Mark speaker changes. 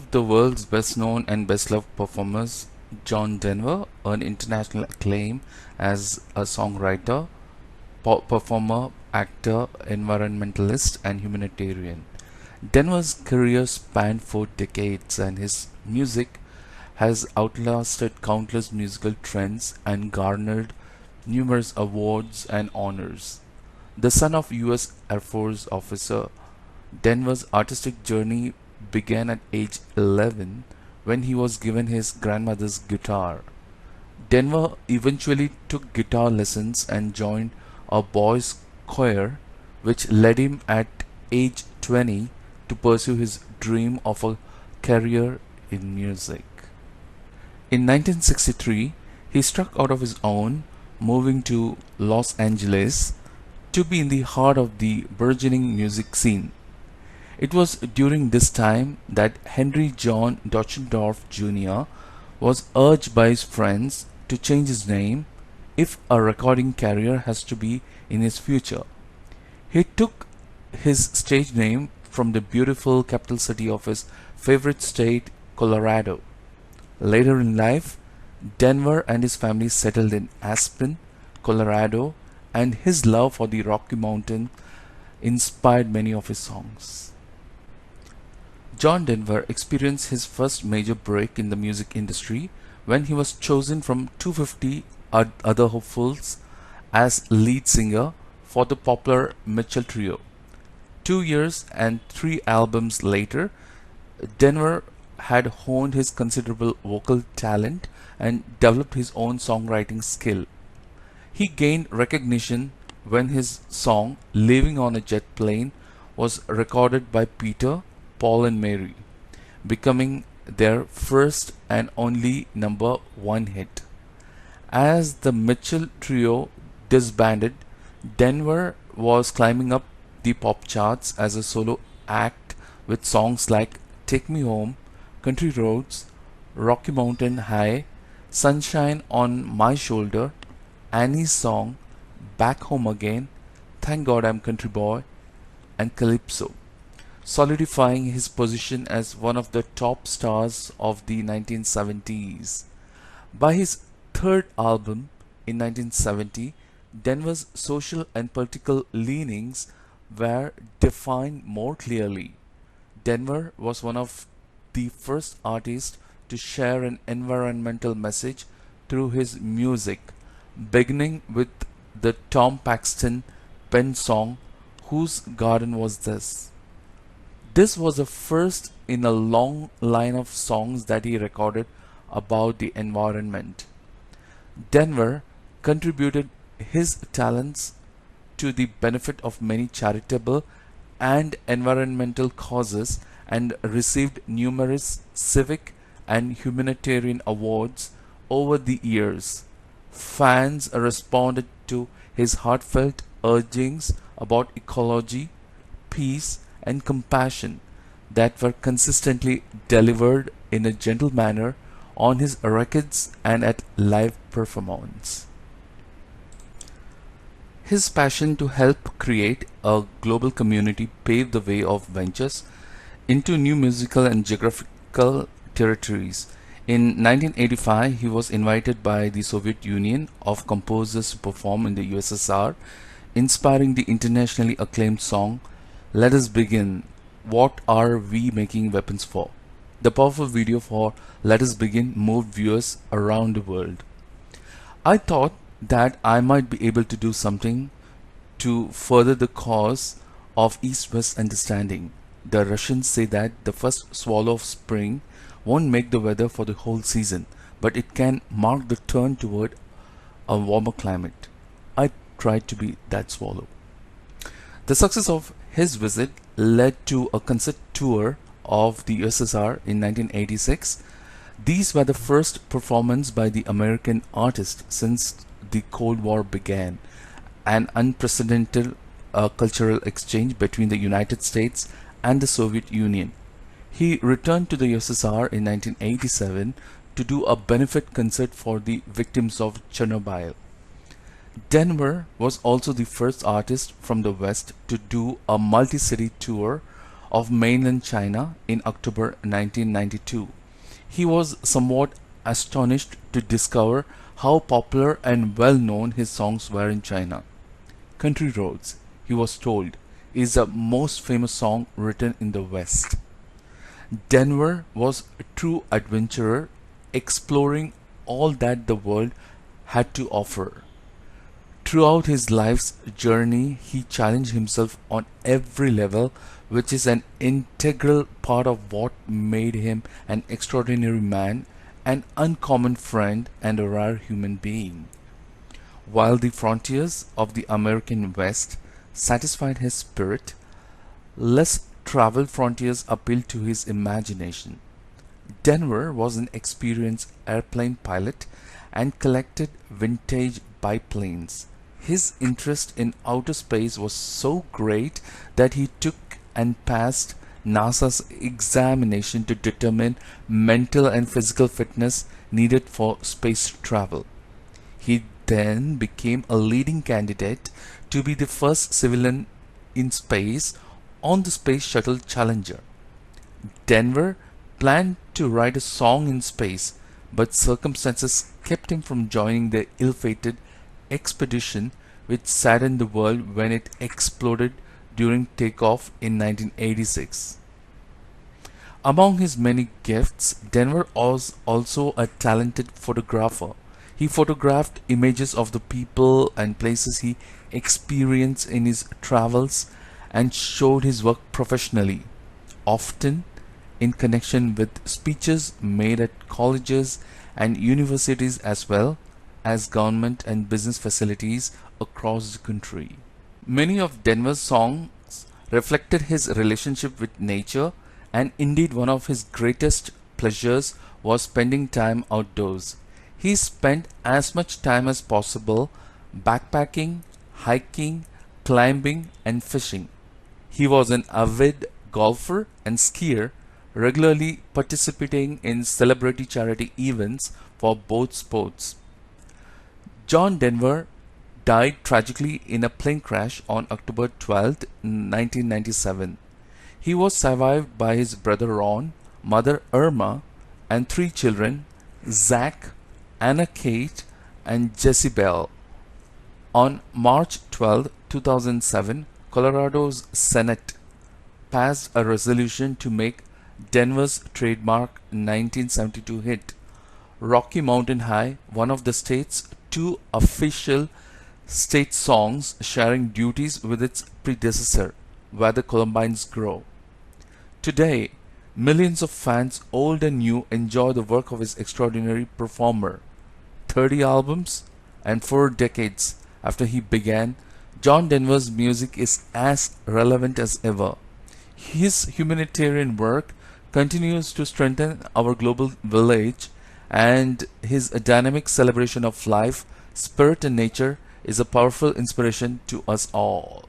Speaker 1: of the world's best known and best loved performers, John Denver earned international acclaim as a songwriter, performer, actor, environmentalist, and humanitarian. Denver's career spanned 4 decades, and his music has outlasted countless musical trends and garnered numerous awards and honors. The son of U.S. Air Force officer, Denver's artistic journey began at age 11 when he was given his grandmother's guitar. Denver eventually took guitar lessons and joined a boys' choir, which led him at age 20 to pursue his dream of a career in music. In 1963, he struck out of his own, moving to Los Angeles to be in the heart of the burgeoning music scene. It was during this time that Henry John Deutschendorf Jr. was urged by his friends to change his name if a recording career has to be in his future. He took his stage name from the beautiful capital city of his favorite state, Colorado. Later in life, Denver and his family settled in Aspen, Colorado, and his love for the Rocky Mountain inspired many of his songs. John Denver experienced his first major break in the music industry when he was chosen from 250 other hopefuls as lead singer for the popular Mitchell Trio. 2 years and 3 albums later, Denver had honed his considerable vocal talent and developed his own songwriting skill. He gained recognition when his song "Living on a Jet Plane" was recorded by Peter, Paul and Mary, becoming their first and only #1 hit. As the Mitchell Trio disbanded, Denver was climbing up the pop charts as a solo act with songs like "Take Me Home", "Country Roads", "Rocky Mountain High", "Sunshine on My Shoulder", Annie's Song, "Back Home Again", "Thank God I'm Country Boy", and "Calypso", solidifying his position as one of the top stars of the 1970s. By his third album in 1970, Denver's social and political leanings were defined more clearly. Denver was one of the first artists to share an environmental message through his music, beginning with the Tom Paxton penned song "Whose Garden Was This?". This was the first in a long line of songs that he recorded about the environment. Denver contributed his talents to the benefit of many charitable and environmental causes and received numerous civic and humanitarian awards over the years. Fans responded to his heartfelt urgings about ecology, peace, and compassion that were consistently delivered in a gentle manner on his records and at live performance. His passion to help create a global community paved the way of ventures into new musical and geographical territories. In 1985, he was invited by the Soviet Union of composers to perform in the USSR, inspiring the internationally acclaimed song "Let Us Begin, What Are We Making Weapons For?". The powerful video for "Let Us Begin" moved viewers around the world. I thought that I might be able to do something to further the cause of East-West understanding. The Russians say that the first swallow of spring won't make the weather for the whole season, but it can mark the turn toward a warmer climate. I tried to be that swallow. The success of his visit led to a concert tour of the USSR in 1986. These were the first performance by the American artist since the Cold War began, an unprecedented cultural exchange between the United States and the Soviet Union. He returned to the USSR in 1987 to do a benefit concert for the victims of Chernobyl. Denver was also the first artist from the West to do a multi-city tour of mainland China in October 1992. He was somewhat astonished to discover how popular and well known his songs were in China. Country Roads, he was told, is the most famous song written in the West. Denver was a true adventurer, exploring all that the world had to offer. Throughout his life's journey, he challenged himself on every level, which is an integral part of what made him an extraordinary man, an uncommon friend, and a rare human being. While the frontiers of the American West satisfied his spirit, less traveled frontiers appealed to his imagination. Denver was an experienced airplane pilot and collected vintage biplanes. His interest in outer space was so great that he took and passed NASA's examination to determine mental and physical fitness needed for space travel. He then became a leading candidate to be the first civilian in space on the Space Shuttle Challenger. Denver planned to write a song in space, but circumstances kept him from joining the ill-fated expedition which saddened the world when it exploded during takeoff in 1986. Among his many gifts, Denver was also a talented photographer. He photographed images of the people and places he experienced in his travels and showed his work professionally, often in connection with speeches made at colleges and universities as well as government and business facilities across the country. Many of Denver's songs reflected his relationship with nature, and indeed one of his greatest pleasures was spending time outdoors. He spent as much time as possible backpacking, hiking, climbing, and fishing. He was an avid golfer and skier, regularly participating in celebrity charity events for both sports. John Denver died tragically in a plane crash on October 12, 1997. He was survived by his brother Ron, mother Irma, and three children, Zach, Anna Kate, and Jezebel. On March 12, 2007, Colorado's Senate passed a resolution to make Denver's trademark 1972 hit, Rocky Mountain High, one of the state's two official state songs, sharing duties with its predecessor, Where the Columbines Grow. Today, millions of fans, old and new, enjoy the work of this extraordinary performer. 30 albums and 4 decades after he began, John Denver's music is as relevant as ever. His humanitarian work continues to strengthen our global village, and his dynamic celebration of life, spirit, and nature is a powerful inspiration to us all.